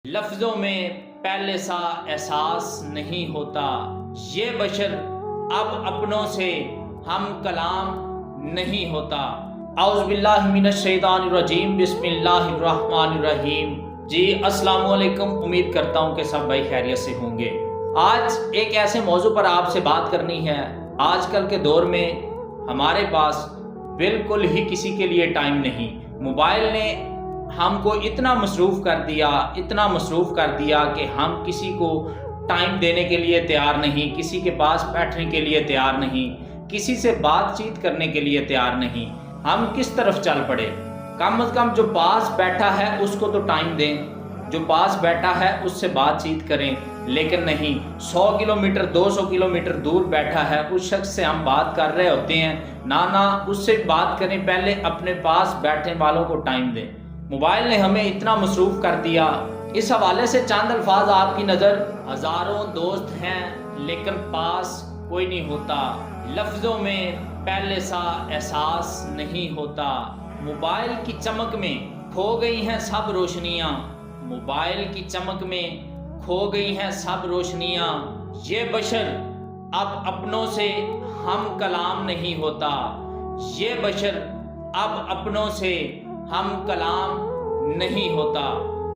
لفظوں میں پہلے سا احساس نہیں ہوتا، یہ بشر اب اپنوں سے ہم کلام نہیں ہوتا۔ اعوذ باللہ من الشیطان الرجیم، بسم اللہ الرحمن الرحیم۔ جی السلام علیکم، امید کرتا ہوں کہ سب بھائی خیریت سے ہوں گے۔ آج ایک ایسے موضوع پر آپ سے بات کرنی ہے۔ آج کل کے دور میں ہمارے پاس بالکل ہی کسی کے لیے ٹائم نہیں۔ موبائل نے ہم کو اتنا مصروف کر دیا کہ ہم کسی کو ٹائم دینے کے لیے تیار نہیں، کسی کے پاس بیٹھنے کے لیے تیار نہیں، کسی سے بات چیت کرنے کے لیے تیار نہیں۔ ہم کس طرف چل پڑے؟ کم از کم جو پاس بیٹھا ہے اس کو تو ٹائم دیں، جو پاس بیٹھا ہے اس سے بات چیت کریں، لیکن نہیں، 100 کلومیٹر 200 کلومیٹر دور بیٹھا ہے اس شخص سے ہم بات کر رہے ہوتے ہیں، نہ اس سے بات کریں، پہلے اپنے پاس بیٹھنے والوں کو ٹائم دیں۔ موبائل نے ہمیں اتنا مصروف کر دیا۔ اس حوالے سے چند الفاظ آپ کی نظر۔ ہزاروں دوست ہیں لیکن پاس کوئی نہیں ہوتا، لفظوں میں پہلے سا احساس نہیں ہوتا، موبائل کی چمک میں کھو گئی ہیں سب روشنیاں، موبائل کی چمک میں کھو گئی ہیں سب روشنیاں، یہ بشر اب اپنوں سے ہم کلام نہیں ہوتا، یہ بشر اب اپنوں سے ہم کلام نہیں ہوتا۔